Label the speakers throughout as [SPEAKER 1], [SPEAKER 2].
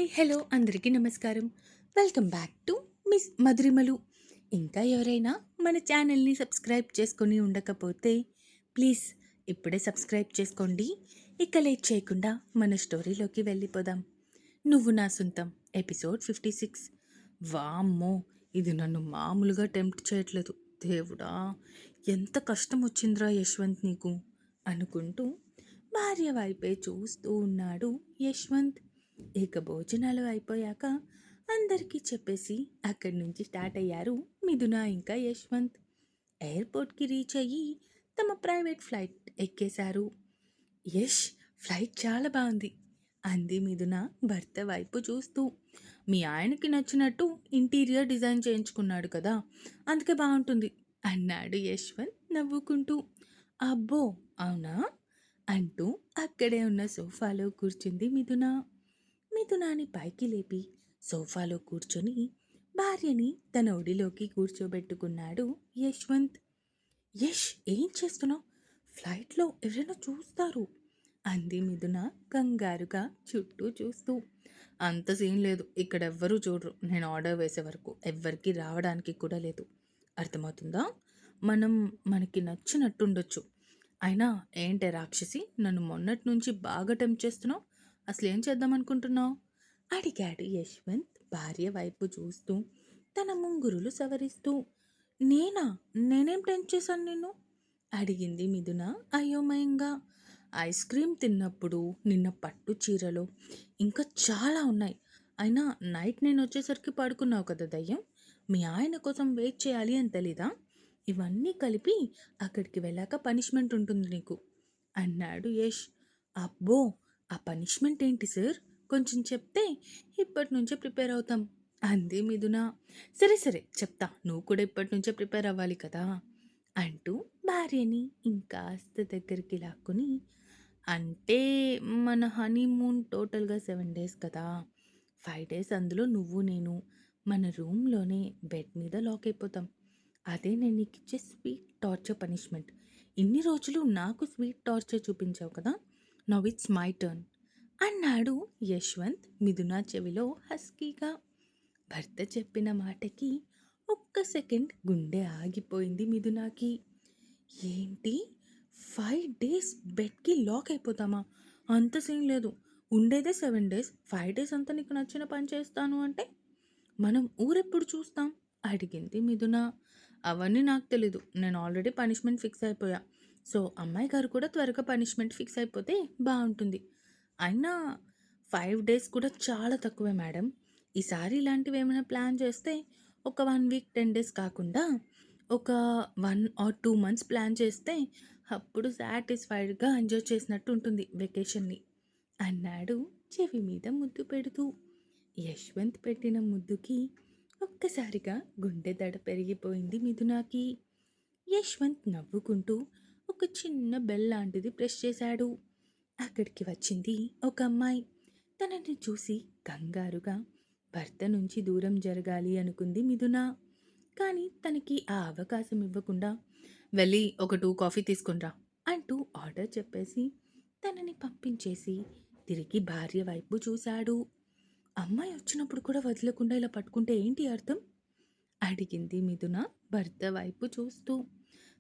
[SPEAKER 1] Hi hello అందరికీ నమస్కారం. Welcome back to miss మధురిమలు. ఇంకా ఎవరైనా మన ఛానల్ని సబ్స్క్రైబ్ చేసుకొని ఉండకపోతే ప్లీజ్ ఇప్పుడే సబ్స్క్రైబ్ చేసుకోండి. ఇక లేట్ చేయకుండా మన స్టోరీలోకి వెళ్ళిపోదాం. నువ్వు నా సొంతం ఎపిసోడ్ 56. వామ్మో, ఇది నన్ను మామూలుగా టెంప్ట్ చేయట్లేదు. దేవుడా, ఎంత కష్టం వచ్చిందిరా యశ్వంత్ నీకు అనుకుంటూ భార్య వైపే చూస్తూ ఉన్నాడు యశ్వంత్. ఇక భోజనాలు అయిపోయాక అందరికీ చెప్పేసి అక్కడి నుంచి స్టార్ట్ అయ్యారు మిథున ఇంకా యశ్వంత్. ఎయిర్పోర్ట్కి రీచ్ అయ్యి తమ ప్రైవేట్ ఫ్లైట్ ఎక్కేశారు. యష్, ఫ్లైట్ చాలా బాగుంది అంది మిథున భర్త వైపు చూస్తూ. మీ ఆయనకి నచ్చినట్టు ఇంటీరియర్ డిజైన్ చేయించుకున్నాడు కదా, అందుకే బాగుంటుంది అన్నాడు యశ్వంత్ నవ్వుకుంటూ. అబ్బో, అవునా అంటూ అక్కడే ఉన్న సోఫాలో కూర్చుంది మిథున. మిథునాని పైకి లేపి సోఫాలో కూర్చొని భార్యని తన ఒడిలోకి కూర్చోబెట్టుకున్నాడు యశ్వంత్. యష్, ఏం చేస్తున్నావు? ఫ్లైట్లో ఎవరైనా చూస్తారు అంది మిథున కంగారుగా చుట్టూ చూస్తూ. అంత సీన్ లేదు, ఇక్కడ ఎవ్వరూ చూడరు. నేను ఆర్డర్ వేసే వరకు ఎవ్వరికి రావడానికి కూడా లేదు. అర్థమవుతుందా? మనం మనకి నచ్చినట్టుండొచ్చు. అయినా ఏంటే రాక్షసి, నన్ను మొన్నటి నుంచి బాగా టెంప్ట్ చేస్తున్నావు. అసలు ఏం చేద్దాం అనుకుంటున్నావు అడిగాడు యశ్వంత్ భార్య వైపు చూస్తూ తన ముంగురులు సవరిస్తూ. నేనా? నేనేం టెంప్ట్ చేశాను నిన్ను అడిగింది మిథున అయోమయంగా. ఐస్ క్రీమ్ తిన్నప్పుడు, నిన్న పట్టు చీరలో, ఇంకా చాలా ఉన్నాయి. అయినా నైట్ నేను వచ్చేసరికి పడుకున్నావు కదా దయ్యం. మీ ఆయన కోసం వెయిట్ చేయాలి అని తెలీదా? ఇవన్నీ కలిపి అక్కడికి వెళ్ళాక పనిష్మెంట్ ఉంటుంది నీకు అన్నాడు యష్. అబ్బో, ఆ పనిష్మెంట్ ఏంటి సార్? కొంచెం చెప్తే ఇప్పటి నుంచే ప్రిపేర్ అవుతాం అంది మిథున. సరే సరే చెప్తా, నువ్వు కూడా ఇప్పటి నుంచే ప్రిపేర్ అవ్వాలి కదా అంటూ భార్యని ఇంకాస్త దగ్గరికి లాక్కుని. అంటే మన హనీమూన్ టోటల్గా 7 days కదా, 5 days అందులో నువ్వు నేను మన రూమ్లోనే బెడ్ మీద లాక్ అయిపోతాం. అదే నేను నీకు ఇచ్చే స్వీట్ టార్చర్ పనిష్మెంట్. ఇన్ని రోజులు నాకు స్వీట్ టార్చర్ చూపించావు కదా, నౌ ఇట్స్ మై టర్న్ అన్నాడు యశ్వంత్ మిథున చెవిలో హస్కీగా. భర్త చెప్పిన మాటకి ఒక్క సెకండ్ గుండె ఆగిపోయింది మిథునాకి. ఏంటి, 5 days బెడ్కి లాక్ అయిపోతామా? అంత సీన్ లేదు, ఉండేదే 7 days. 5 days అంతా నీకు నచ్చిన పని చేస్తాను అంటే మనం ఊరెప్పుడు చూస్తాం అడిగింది మిథున. అవన్నీ నాకు తెలీదు, నేను ఆల్రెడీ పనిష్మెంట్ ఫిక్స్ అయిపోయా. సో అమ్మాయి గారు కూడా త్వరగా పనిష్మెంట్ ఫిక్స్ అయిపోతే బాగుంటుంది. అయినా 5 days కూడా చాలా తక్కువే మేడం. ఈసారి ఇలాంటివి ఏమైనా ప్లాన్ చేస్తే ఒక 1 week 10 days కాకుండా ఒక 1 or 2 months ప్లాన్ చేస్తే అప్పుడు సాటిస్ఫైడ్గా ఎంజాయ్ చేసినట్టు ఉంటుంది వెకేషన్ని అన్నాడు చెవి మీద ముద్దు పెడుతూ. యశ్వంత్ పెట్టిన ముద్దుకి ఒక్కసారిగా గుండె దడ పెరిగిపోయింది మిథునాకి. యశ్వంత్ నవ్వుకుంటూ ఒక చిన్న బెల్ లాంటిది ప్రెస్ చేశాడు. అక్కడికి వచ్చింది ఒక అమ్మాయి. తనని చూసి కంగారుగా భర్త నుంచి దూరం జరగాలి అనుకుంది మిథున. కానీ తనకి ఆ అవకాశం ఇవ్వకుండా వెళ్ళి ఒక 2 కాఫీ తీసుకునిరా అంటూ ఆర్డర్ చెప్పేసి తనని పంపించేసి తిరిగి భార్య వైపు చూశాడు. అమ్మాయి వచ్చినప్పుడు కూడా వదలకుండా ఇలా పట్టుకుంటే ఏంటి అర్థం అడిగింది మిథున భర్త వైపు చూస్తూ.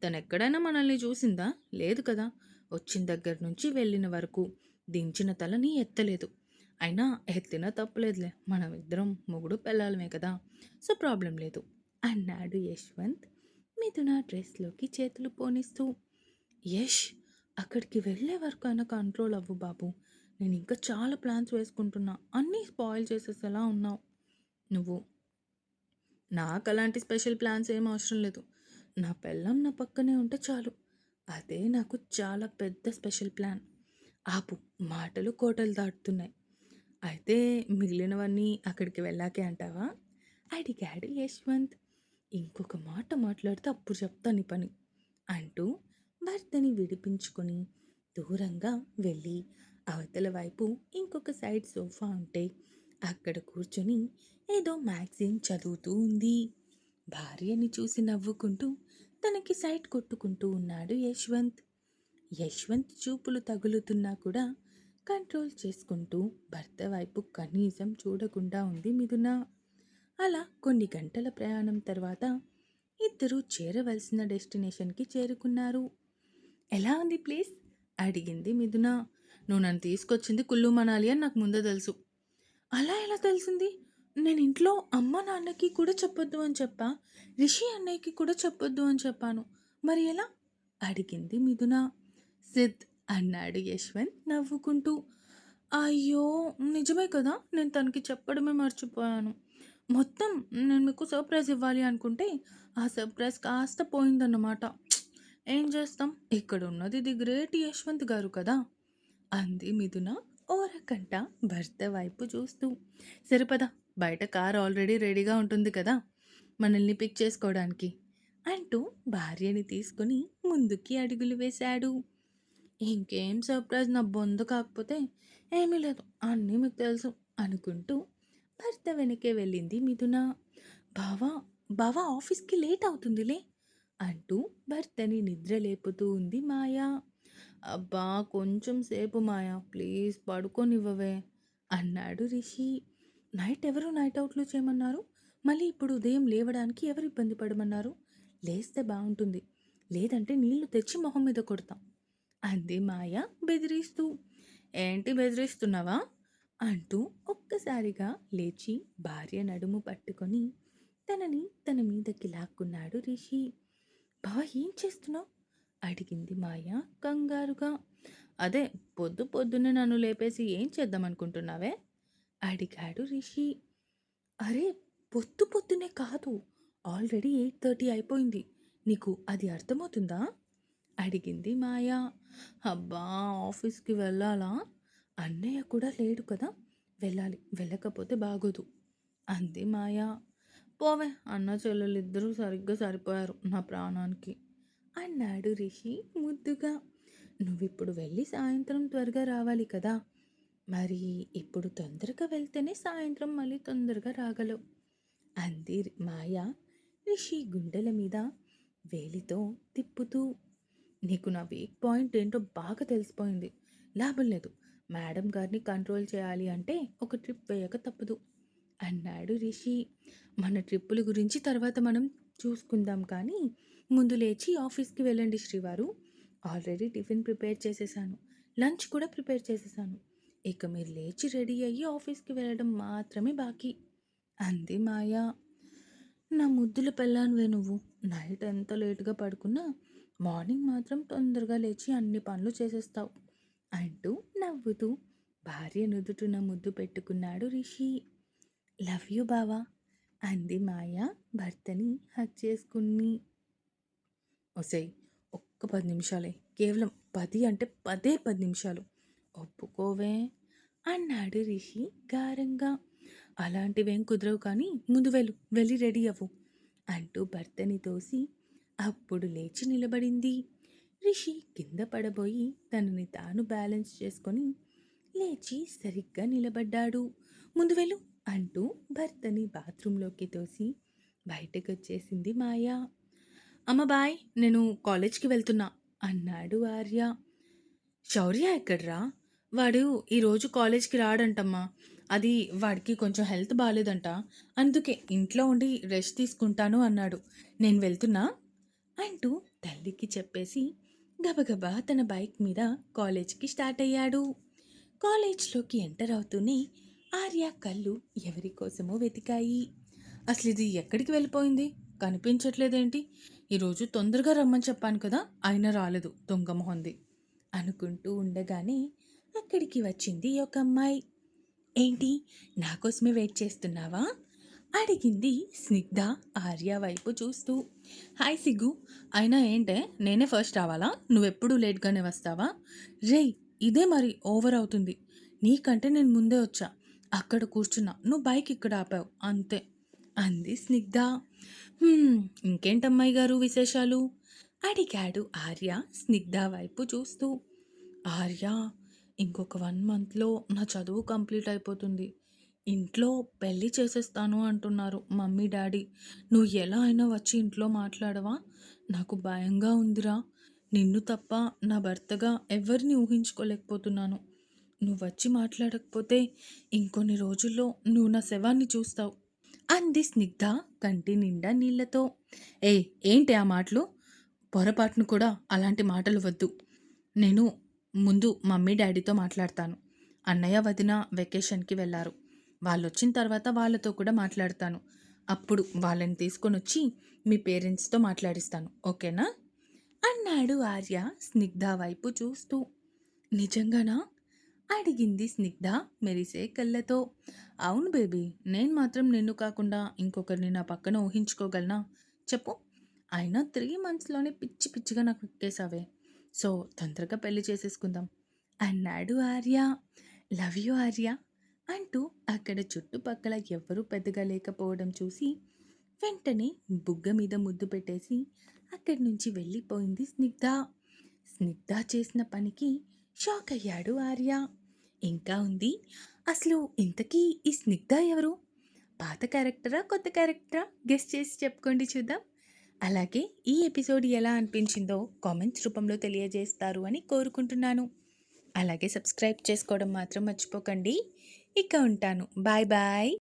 [SPEAKER 1] తనెక్కడైనా మనల్ని చూసిందా? లేదు కదా. వచ్చిన దగ్గర నుంచి వెళ్ళిన వరకు దించిన తలని ఎత్తలేదు. అయినా ఎత్తినా తప్పులేదులే, మనం ఇద్దరం మొగుడు పెళ్ళాలమే కదా, సో ప్రాబ్లం లేదు అన్నాడు యశ్వంత్ మిథున డ్రెస్లోకి చేతులు పోనిస్తూ. యష్, అక్కడికి వెళ్ళే వరకు అయినా కంట్రోల్ అవ్వు బాబు. నేను ఇంకా చాలా ప్లాన్స్ వేసుకుంటున్నా, అన్నీ స్పాయిల్ చేసేసేలా ఉన్నావు నువ్వు. నాకు అలాంటి స్పెషల్ ప్లాన్స్ ఏం అవసరం లేదు. నా పెళ్ళం నా పక్కనే ఉంటే చాలు, అదే నాకు చాలా పెద్ద స్పెషల్ ప్లాన్. ఆపు, మాటలు కోటలు దాటుతున్నాయి. అయితే మిగిలినవన్నీ అక్కడికి వెళ్ళాకే అంటావా అడిగాడు యశ్వంత్. ఇంకొక మాట మాట్లాడితే అప్పుడు చెప్తా నీ పని అంటూ భర్తని విడిపించుకొని దూరంగా వెళ్ళి అవతల వైపు ఇంకొక సైడ్ సోఫా ఉంటే అక్కడ కూర్చొని ఏదో మ్యాగజైన్ చదువుతూ ఉంది. భార్యని చూసి నవ్వుకుంటూ తనకి సైట్ కొట్టుకుంటూ ఉన్నాడు యశ్వంత్. యశ్వంత్ చూపులు తగులుతున్నా కూడా కంట్రోల్ చేసుకుంటూ భర్త వైపు కనీసం చూడకుండా ఉంది మిథున. అలా కొన్ని గంటల ప్రయాణం తర్వాత ఇద్దరూ చేరవలసిన డెస్టినేషన్కి చేరుకున్నారు. ఎలా ఉంది ప్లేస్? అడిగింది మిథున. నువ్వు నన్ను తీసుకొచ్చింది కుల్లు మనాలి అని నాకు ముందే తెలుసు. అలా ఎలా తెలిసింది? నేను ఇంట్లో అమ్మ నాన్నకి కూడా చెప్పొద్దు అని చెప్పా. రిషి అన్నయ్యకి కూడా చెప్పొద్దు అని చెప్పాను. మరి ఎలా? అడిగింది మిథున. సిద్ అన్నాడు యశ్వంత్ నవ్వుకుంటూ. అయ్యో! నిజమే కదా! నేను తనకి చెప్పడమే మర్చిపోయాను. మొత్తం నేను మీకు సర్ప్రైజ్ ఇవ్వాలి అనుకుంటే, ఆ సర్ప్రైజ్ కాస్త పోయిందన్నమాట. ఏం చేస్తాం? ఇక్కడున్నది ది గ్రేట్ యశ్వంత్ గారు కదా! అంది మిథున ఓ రకంట భర్త వైపు చూస్తూ. సరే పద, బయట కార్ ఆల్రెడీ రెడీగా ఉంటుంది కదా మనల్ని పిక్ చేసుకోవడానికి అంటూ భార్యని తీసుకుని ముందుకి అడుగులు వేశాడు. ఇంకేం సర్ప్రైజ్ నా బొంద కాకపోతే ఏమీ లేదు, అన్నీ మీకు తెలుసు అనుకుంటూ భర్త వెనకే వెళ్ళింది మిథున. బావా బావా ఆఫీస్కి లేట్ అవుతుందిలే అంటూ భర్తని నిద్ర లేపుతూ ఉంది మాయా. అబ్బా కొంచెం సేపు మాయా ప్లీజ్ పడుకోనివ్వవే అన్నాడు రిషి. నైట్ అవుట్లు చేయమన్నారు? మళ్ళీ ఇప్పుడు ఉదయం లేవడానికి ఎవరు ఇబ్బంది పడమన్నారు? లేస్తే బాగుంటుంది, లేదంటే నీళ్లు తెచ్చి మొహం మీద కొడతాం అంది మాయ బెదిరిస్తూ. ఏంటి బెదిరిస్తున్నావా అంటూ ఒక్కసారిగా లేచి భార్య నడుము పట్టుకొని తనని తన మీదకి లాక్కున్నాడు రిషి. బావ ఏం చేస్తున్నావు అడిగింది మాయ కంగారుగా. అదే పొద్దు పొద్దున్నే నన్ను లేపేసి ఏం చేద్దామనుకుంటున్నావే అడిగాడు రిషి. అరే పొద్దు పొద్దునే కాదు, ఆల్రెడీ 8:30 అయిపోయింది, నీకు అది అర్థమవుతుందా అడిగింది మాయా. అబ్బా ఆఫీస్కి వెళ్ళాలా, అన్నయ్య కూడా లేడు కదా, వెళ్ళాలి, వెళ్ళకపోతే బాగోదు అంది మాయా. పోవే, అన్న చెల్లెలిద్దరూ సరిగ్గా సరిపోయారు నా ప్రాణానికి అన్నాడు రిషి ముద్దుగా. నువ్విప్పుడు వెళ్ళి సాయంత్రం త్వరగా రావాలి కదా, మరి ఇప్పుడు తొందరగా వెళ్తేనే సాయంత్రం మళ్ళీ తొందరగా రాగలవు అంది మాయ రిషి గుండెల మీద వేలితో తిప్పుతూ. నీకు నా వీక్ పాయింట్ ఏంటో బాగా తెలిసిపోయింది, లాభం లేదు, మేడం గారిని కంట్రోల్ చేయాలి అంటే ఒక ట్రిప్ వేయక తప్పదు అన్నాడు రిషి. మన ట్రిప్పుల గురించి తర్వాత మనం చూసుకుందాం, కానీ ముందు లేచి ఆఫీస్కి వెళ్ళండి శ్రీవారు. ఆల్రెడీ టిఫిన్ ప్రిపేర్ చేసేసాను, లంచ్ కూడా ప్రిపేర్ చేసేసాను, ఇక మీరు లేచి రెడీ అయ్యి ఆఫీస్కి వెళ్ళడం మాత్రమే బాకీ అంది మాయా. నా ముద్దుల పెళ్ళానివే నువ్వు, నైట్ ఎంత లేటుగా పడుకున్నా మార్నింగ్ మాత్రం తొందరగా లేచి అన్ని పనులు చేసేస్తావు అంటూ నవ్వుతూ భార్య నుదుటున ముద్దు పెట్టుకున్నాడు రిషి. లవ్ యూ బావా అంది మాయ భర్తని హక్ చేసుకుని. ఒసేయ్ ఒక్క 10 నిమిషాలే, కేవలం 10 అంటే 10 నిమిషాలు, ఒప్పుకోవే అన్నాడు రిషి గారంగా. అలాంటివేం కుదరవు, కానీ ముందు వెళ్ళి రెడీ అవ్వు అంటూ భర్తని తోసి అప్పుడు లేచి నిలబడింది. రిషి కింద పడబోయి తనని తాను బ్యాలెన్స్ చేసుకొని లేచి సరిగ్గా నిలబడ్డాడు. ముందు వెళ్ళు అంటూ భర్తని బాత్రూంలోకి తోసి బయటకొచ్చేసింది మాయా. అమ్మ బాయ్, నేను కాలేజ్కి వెళ్తున్నా అన్నాడు ఆర్య. శౌర్య ఎక్కడ్రా? వాడు ఈరోజు కాలేజ్కి రాడంటమ్మా, అది వాడికి కొంచెం హెల్త్ బాగాలేదంట, అందుకే ఇంట్లో ఉండి రెస్ట్ తీసుకుంటాను అన్నాడు, నేను వెళ్తున్నా అంటూ తల్లికి చెప్పేసి గబగబా తన బైక్ మీద కాలేజ్కి స్టార్ట్ అయ్యాడు. కాలేజ్లోకి ఎంటర్ అవుతూనే ఆర్య కళ్ళు ఎవరి కోసమో వెతికాయి. అసలు ఇది ఎక్కడికి వెళ్ళిపోయింది, కనిపించట్లేదేంటి, ఈరోజు తొందరగా రమ్మని చెప్పాను కదా అయినా రాలేదు దొంగ మొహంది అనుకుంటూ ఉండగానే అక్కడికి వచ్చింది ఒక అమ్మాయి. ఏంటి నా కోసమే వెయిట్ చేస్తున్నావా అడిగింది స్నిగ్ధ ఆర్య వైపు చూస్తూ. హాయ్ సిగ్గు, అయినా ఏంటే నేనే ఫస్ట్ రావాలా, నువ్వెప్పుడు లేట్గానే వస్తావా? రేయ్ ఇదే మరి ఓవర్ అవుతుంది, నీకంటే నేను ముందే వచ్చా, అక్కడ కూర్చున్నా, నువ్వు బైక్ ఇక్కడ ఆపావు అంతే అంది స్నిగ్ధ. ఇంకేంటమ్మాయి గారు విశేషాలు అడిగాడు ఆర్య స్నిగ్ధ వైపు చూస్తూ. ఆర్య, ఇంకొక 1 మంత్లో నా చదువు కంప్లీట్ అయిపోతుంది, ఇంట్లో పెళ్ళి చేసేస్తాను అంటున్నారు మమ్మీ డాడీ, నువ్వు ఎలా అయినా వచ్చి ఇంట్లో మాట్లాడవా, నాకు భయంగా ఉందిరా, నిన్ను తప్ప నా భర్తగా ఎవరిని ఊహించుకోలేకపోతున్నాను, నువ్వొచ్చి మాట్లాడకపోతే ఇంకొన్ని రోజుల్లో నువ్వు నా శవాన్ని చూస్తావు అంది స్నిగ్ధ కంటి నిండా నీళ్లతో. ఏయ్ ఏంటి ఆ మాటలు? పొరపాటును కూడా అలాంటి మాటలు వద్దు. నేను ముందు మమ్మీ డాడీతో మాట్లాడతాను. అన్నయ్య వదిన వెకేషన్కి వెళ్ళారు. వాళ్ళొచ్చిన తర్వాత వాళ్ళతో కూడా మాట్లాడతాను. అప్పుడు వాళ్ళని తీసుకొనొచ్చి మీ పేరెంట్స్తో మాట్లాడిస్తాను. ఓకేనా? అన్నాడు ఆర్య స్నిగ్ధ వైపు చూస్తూ. నిజంగానా? అడిగింది స్నిగ్ధ మెరిసే కళ్ళతో. అవును బేబీ, నేను మాత్రం నిన్ను కాకుండా ఇంకొకరిని నా పక్కన ఊహించుకోగలనా చెప్పు. అయినా 3 మంత్స్లోనే పిచ్చి పిచ్చిగా నాకు ఎక్కేసావే. సో తొందరగా పెళ్లి చేసేసుకుందాం అన్నాడు ఆర్య. లవ్ యూ ఆర్య అంటూ అక్కడ చుట్టుపక్కల ఎవ్వరూ పెద్దగా లేకపోవడం చూసి వెంటనే బుగ్గ మీద ముద్దు పెట్టేసి అక్కడి నుంచి వెళ్ళిపోయింది స్నిగ్ధ. స్నిగ్ధ చేసిన పనికి షాక్ అయ్యాడు ఆర్య. ఇంకా ఉంది. అసలు ఇంతకీ ఈ స్నిగ్ధ ఎవరు? పాత క్యారెక్టరా, కొత్త క్యారెక్టరా? గెస్ చేసి చెప్పుకోండి చూద్దాం. అలాగే ఈ ఎపిసోడ్ ఎలా అనిపించిందో కామెంట్స్ రూపంలో తెలియజేస్తారు అని కోరుకుంటున్నాను. అలాగే సబ్స్క్రైబ్ చేసుకోవడం మాత్రం మర్చిపోకండి. ఇక ఉంటాను. Bye bye.